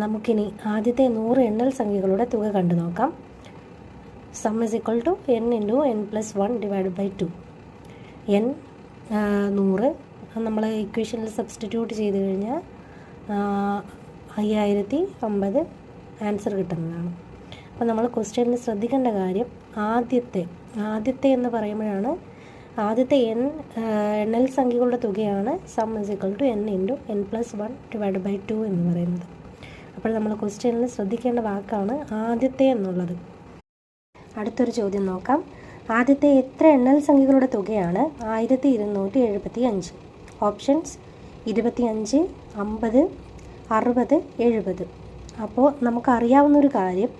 നമുക്കിനി ആദ്യത്തെ 100 എണ്ണൽ സംഖ്യകളുടെ തുക കണ്ടു നോക്കാം. Sum is equal to n into n+1 divide by 2. n 100 നമ്മൾ ഇക്വേഷനിൽ സബ്സ്റ്റിറ്റ്യൂട്ട് ചെയ്ത് കഴിഞ്ഞാൽ 5050 ആൻസർ കിട്ടുന്നതാണ്. അപ്പോൾ നമ്മൾ ക്വസ്റ്റ്യനിൽ ശ്രദ്ധിക്കേണ്ട കാര്യം ആദ്യത്തെ എന്ന് പറയുമ്പോഴാണ് ആദ്യത്തെ എണ്ണൽ സംഖ്യകളുടെ തുകയാണ് sum is equal to n into n+1 divide by 2 എന്ന് പറയുന്നത്. അപ്പോൾ നമ്മൾ ക്വസ്റ്റ്യനിൽ ശ്രദ്ധിക്കേണ്ട വാക്കാണ് ആദ്യത്തെ എന്നുള്ളത്. അടുത്തൊരു ചോദ്യം നോക്കാം. ആദ്യത്തെ എത്ര എണ്ണൽ സംഖ്യകളുടെ തുകയാണ് 1275? ഓപ്ഷൻസ് 25, 50, 60, 70. അപ്പോൾ നമുക്കറിയാവുന്നൊരു കാര്യം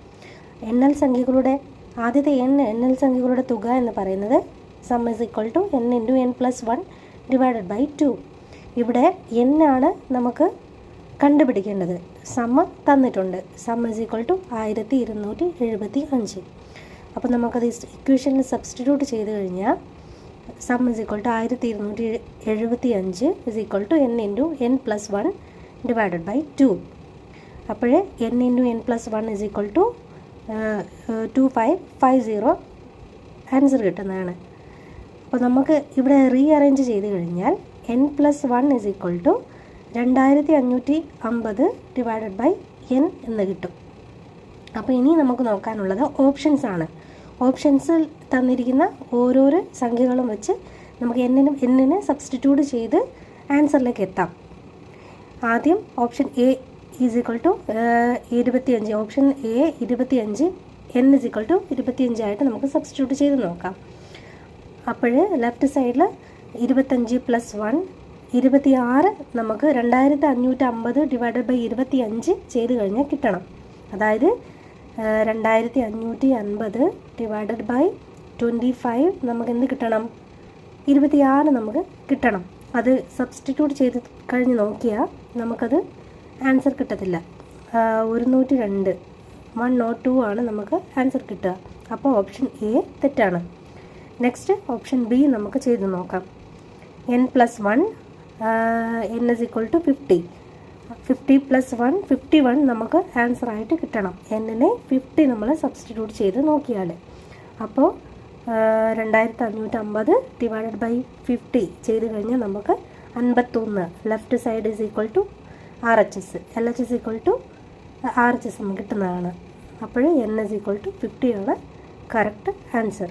ആദ്യത്തെ എണ്ണൽ സംഖ്യകളുടെ തുക എന്ന് പറയുന്നത് sum is equal to n into n+1 divided by 2. ഇവിടെ n ആണ് നമുക്ക് കണ്ടുപിടിക്കേണ്ടത്. സം തന്നിട്ടുണ്ട്. Sum is equal to 1275. അപ്പോൾ നമുക്കത് ഇക്വേഷനിൽ സബ്സ്റ്റിറ്റ്യൂട്ട് ചെയ്ത് കഴിഞ്ഞാൽ sum is equal to 1275 is equal to n into n+1 divided by 2. അപ്പോൾ n into n+1 is equal to 2550 answer കിട്ടുന്നതാണ്. അപ്പോൾ നമുക്ക് ഇവിടെ റീഅറേഞ്ച് ചെയ്ത് കഴിഞ്ഞാൽ n+1 is equal to 2550 divided by n എന്ന് കിട്ടും. അപ്പോൾ ഇനി നമുക്ക് നോക്കാനുള്ളത് ഓപ്ഷൻസ് ആണ്. ഓപ്ഷൻസിൽ തന്നിരിക്കുന്ന ഓരോരോ സംഖ്യകളും വെച്ച് നമുക്ക് എന്നിന് സബ്സ്റ്റിറ്റ്യൂട്ട് ചെയ്ത് ആൻസറിലേക്ക് എത്താം. ആദ്യം option A is equal to 25. Option A 25, n is equal to 25 ആയിട്ട് നമുക്ക് സബ്സ്റ്റിറ്റ്യൂട്ട് ചെയ്ത് നോക്കാം. അപ്പോൾ ലെഫ്റ്റ് സൈഡിൽ 25 + 1 26 നമുക്ക് 2550 ഡിവൈഡഡ് ബൈ 25 ചെയ്ത് കഴിഞ്ഞാൽ കിട്ടണം. അതായത് 2550 ഡിവൈഡഡ് ബൈ 25 നമുക്ക് എന്ത് കിട്ടണം? 26 നമുക്ക് കിട്ടണം. അത് സബ്സ്റ്റിറ്റ്യൂട്ട് ചെയ്ത് കഴിഞ്ഞ് നോക്കിയാൽ നമുക്കത് ആൻസർ കിട്ടത്തില്ല. 102 102 ആണ് നമുക്ക് ആൻസർ കിട്ടുക. അപ്പോൾ ഓപ്ഷൻ എ തെറ്റാണ്. നെക്സ്റ്റ് ഓപ്ഷൻ ബി നമുക്ക് ചെയ്ത് നോക്കാം. n+1 n is equal to 50. 50 + 1 51 നമുക്ക് ആൻസറായിട്ട് കിട്ടണം. എന്നിനെ 50 നമ്മൾ സബ്സ്റ്റിറ്റ്യൂട്ട് ചെയ്ത് നോക്കിയാൽ അപ്പോൾ 2550 ഡിവൈഡഡ് ബൈ 50 ചെയ്ത് കഴിഞ്ഞാൽ നമുക്ക് 51. Left side is equal to RHS, LHS is equal to RHS നമുക്ക് കിട്ടുന്നതാണ്. അപ്പോൾ n ഇസ് ഈക്വൽ ടു 50 ആണ് കറക്റ്റ് ആൻസർ.